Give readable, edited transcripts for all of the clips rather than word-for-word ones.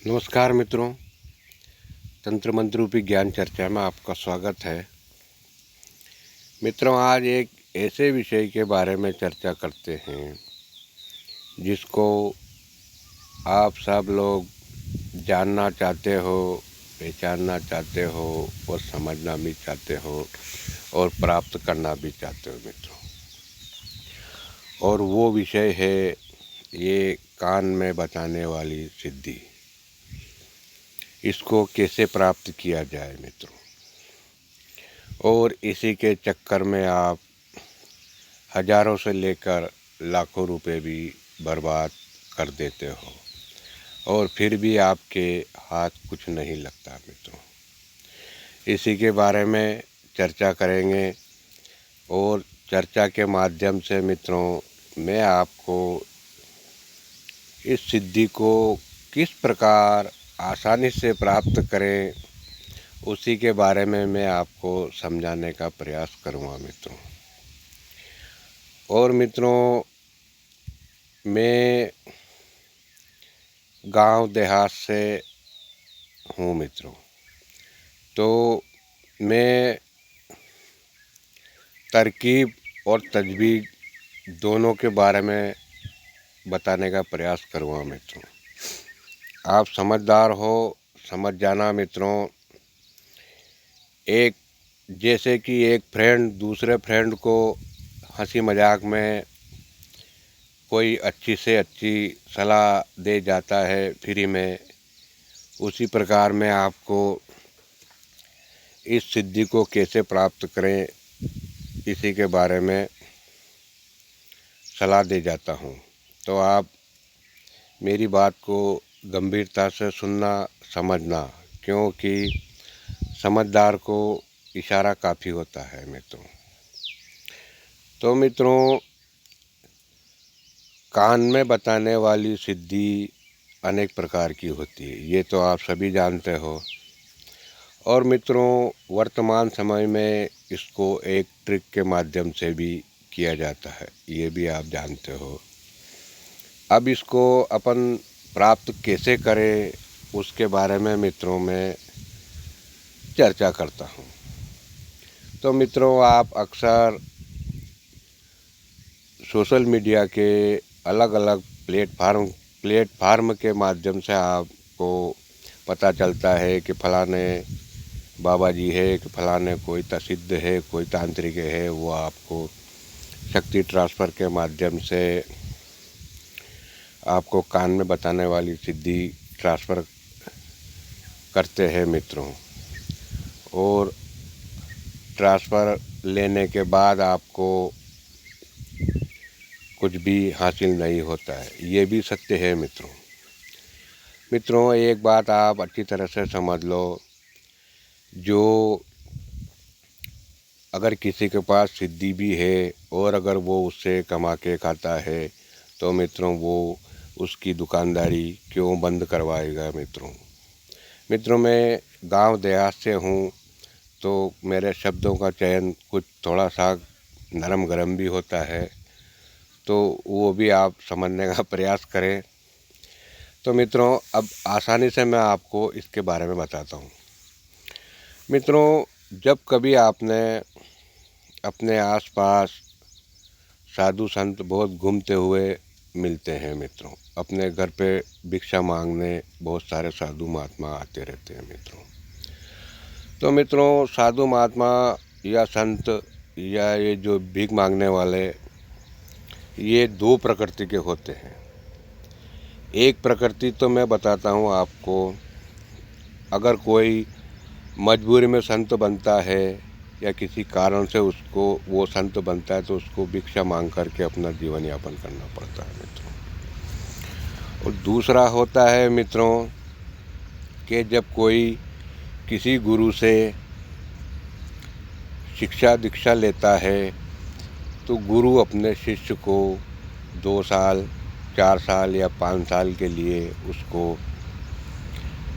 नमस्कार मित्रों, तंत्र मंत्र रूपी ज्ञान चर्चा में आपका स्वागत है। मित्रों, आज एक ऐसे विषय के बारे में चर्चा करते हैं जिसको आप सब लोग जानना चाहते हो, पहचानना चाहते हो और समझना भी चाहते हो और प्राप्त करना भी चाहते हो मित्रों। और वो विषय है ये कान में बताने वाली सिद्धि। इसको कैसे प्राप्त किया जाए मित्रों। और इसी के चक्कर में आप हज़ारों से लेकर लाखों रुपए भी बर्बाद कर देते हो और फिर भी आपके हाथ कुछ नहीं लगता मित्रों। इसी के बारे में चर्चा करेंगे और चर्चा के माध्यम से मित्रों मैं आपको इस सिद्धि को किस प्रकार आसानी से प्राप्त करें उसी के बारे में मैं आपको समझाने का प्रयास करूँगा मित्रों। और मित्रों, मैं गांव देहात से हूँ मित्रों, तो मैं तरकीब और तजवीज़ दोनों के बारे में बताने का प्रयास करूँगा मित्रों। आप समझदार हो, समझ जाना मित्रों। एक जैसे कि एक फ्रेंड दूसरे फ्रेंड को हंसी मजाक में कोई अच्छी से अच्छी सलाह दे जाता है फ्री में, उसी प्रकार मैं आपको इस सिद्धि को कैसे प्राप्त करें इसी के बारे में सलाह दे जाता हूँ। तो आप मेरी बात को गंभीरता से सुनना, समझना, क्योंकि समझदार को इशारा काफ़ी होता है मित्रों। तो मित्रों, कान में बताने वाली सिद्धि अनेक प्रकार की होती है, ये तो आप सभी जानते हो। और मित्रों, वर्तमान समय में इसको एक ट्रिक के माध्यम से भी किया जाता है, ये भी आप जानते हो। अब इसको अपन प्राप्त कैसे करें उसके बारे में मित्रों मैं चर्चा करता हूँ। तो मित्रों, आप अक्सर सोशल मीडिया के अलग अलग प्लेटफार्म के माध्यम से आपको पता चलता है कि फलाने बाबा जी है, कि फलाने कोई सिद्ध है, कोई तांत्रिक है, वो आपको शक्ति ट्रांसफ़र के माध्यम से आपको कान में बताने वाली सिद्धि ट्रांसफ़र करते हैं मित्रों। और ट्रांसफ़र लेने के बाद आपको कुछ भी हासिल नहीं होता है, ये भी सत्य है मित्रों। मित्रों, एक बात आप अच्छी तरह से समझ लो, जो अगर किसी के पास सिद्धि भी है और अगर वो उससे कमा के खाता है तो मित्रों वो उसकी दुकानदारी क्यों बंद करवाएगा मित्रों। मित्रों, मैं गांव देहात से हूँ तो मेरे शब्दों का चयन कुछ थोड़ा सा नरम गरम भी होता है, तो वो भी आप समझने का प्रयास करें। तो मित्रों, अब आसानी से मैं आपको इसके बारे में बताता हूँ। मित्रों, जब कभी आपने अपने आसपास साधु संत बहुत घूमते हुए मिलते हैं मित्रों, अपने घर पे भिक्षा मांगने बहुत सारे साधु महात्मा आते रहते हैं मित्रों। तो मित्रों, साधु महात्मा या संत या ये जो भीख मांगने वाले, ये दो प्रकृति के होते हैं। एक प्रकृति तो मैं बताता हूँ आपको, अगर कोई मजबूरी में संत बनता है या किसी कारण से उसको वो संत बनता है तो उसको भिक्षा मांग करके अपना जीवन यापन करना पड़ता है मित्रों। और दूसरा होता है मित्रों कि जब कोई किसी गुरु से शिक्षा दीक्षा लेता है तो गुरु अपने शिष्य को 2 साल, 4 साल या 5 साल के लिए उसको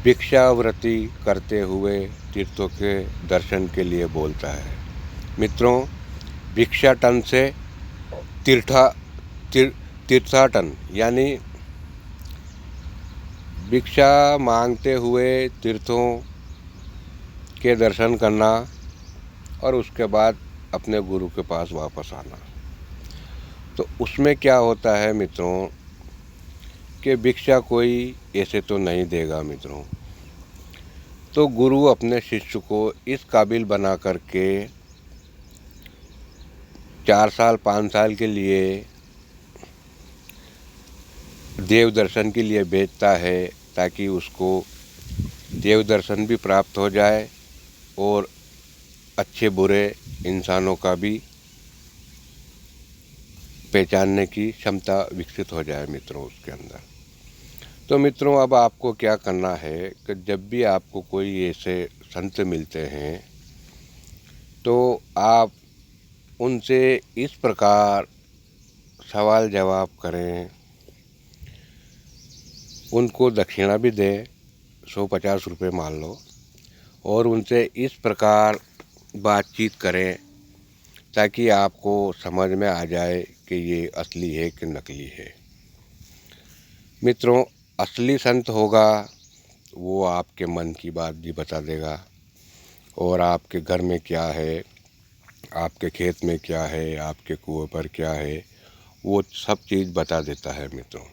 भिक्षावृत्ति करते हुए तीर्थों के दर्शन के लिए बोलता है मित्रों। भिक्षाटन से तीर्थाटन यानी भिक्षा मांगते हुए तीर्थों के दर्शन करना और उसके बाद अपने गुरु के पास वापस आना। तो उसमें क्या होता है मित्रों कि भिक्षा कोई ऐसे तो नहीं देगा मित्रों। तो गुरु अपने शिष्य को इस काबिल बना करके 4 साल 5 साल के लिए देव दर्शन के लिए भेजता है, ताकि उसको देव दर्शन भी प्राप्त हो जाए और अच्छे बुरे इंसानों का भी पहचानने की क्षमता विकसित हो जाए मित्रों उसके अंदर। तो मित्रों, अब आपको क्या करना है कि जब भी आपको कोई ऐसे संत मिलते हैं तो आप उनसे इस प्रकार सवाल जवाब करें, उनको दक्षिणा भी दें, 150 रुपये मान लो, और उनसे इस प्रकार बातचीत करें ताकि आपको समझ में आ जाए कि ये असली है कि नकली है। मित्रों, असली संत होगा वो आपके मन की बात भी बता देगा, और आपके घर में क्या है, आपके खेत में क्या है, आपके कुएं पर क्या है, वो सब चीज़ बता देता है मित्रों।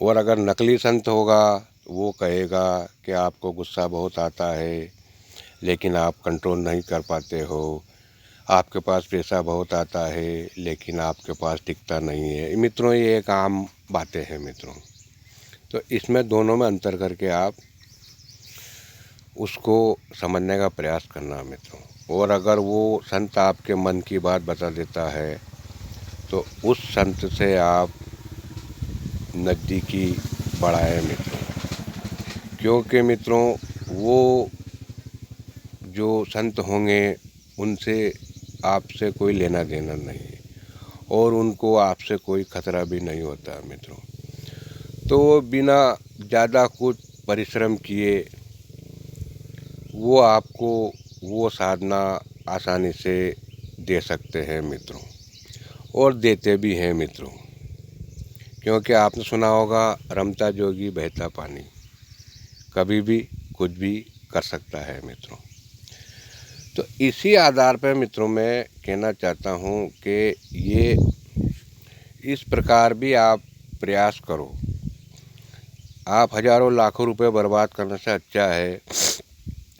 और अगर नकली संत होगा वो कहेगा कि आपको गुस्सा बहुत आता है लेकिन आप कंट्रोल नहीं कर पाते हो, आपके पास पैसा बहुत आता है लेकिन आपके पास टिकता नहीं है। मित्रों, ये एक आम बातें हैं मित्रों। तो इसमें दोनों में अंतर करके आप उसको समझने का प्रयास करना मित्रों। और अगर वो संत आपके मन की बात बता देता है तो उस संत से आप नज़दीकी बढ़ाएं मित्रों, क्योंकि मित्रों वो जो संत होंगे उनसे आपसे कोई लेना देना नहीं है और उनको आपसे कोई खतरा भी नहीं होता मित्रों। तो बिना ज़्यादा कुछ परिश्रम किए वो आपको वो साधना आसानी से दे सकते हैं मित्रों, और देते भी हैं मित्रों। क्योंकि आपने सुना होगा, रमता जोगी बहता पानी, कभी भी कुछ भी कर सकता है मित्रों। तो इसी आधार पर मित्रों मैं कहना चाहता हूँ कि ये इस प्रकार भी आप प्रयास करो। आप हज़ारों लाखों रुपए बर्बाद करने से अच्छा है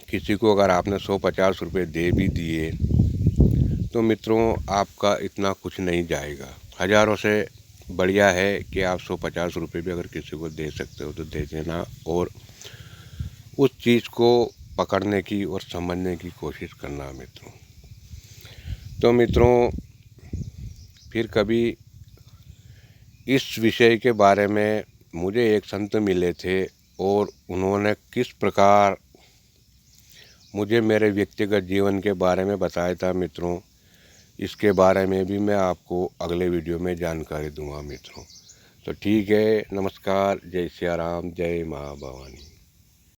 किसी को अगर आपने 150 रुपये दे भी दिए तो मित्रों आपका इतना कुछ नहीं जाएगा। हज़ारों से बढ़िया है कि आप 150 रुपये भी अगर किसी को दे सकते हो तो दे देना, और उस चीज़ को पकड़ने की और समझने की कोशिश करना मित्रों। तो मित्रों, फिर कभी इस विषय के बारे में मुझे एक संत मिले थे और उन्होंने किस प्रकार मुझे मेरे व्यक्तिगत जीवन के बारे में बताया था मित्रों, इसके बारे में भी मैं आपको अगले वीडियो में जानकारी दूंगा मित्रों। तो ठीक है, नमस्कार, जय सिया राम, जय माँ भवानी।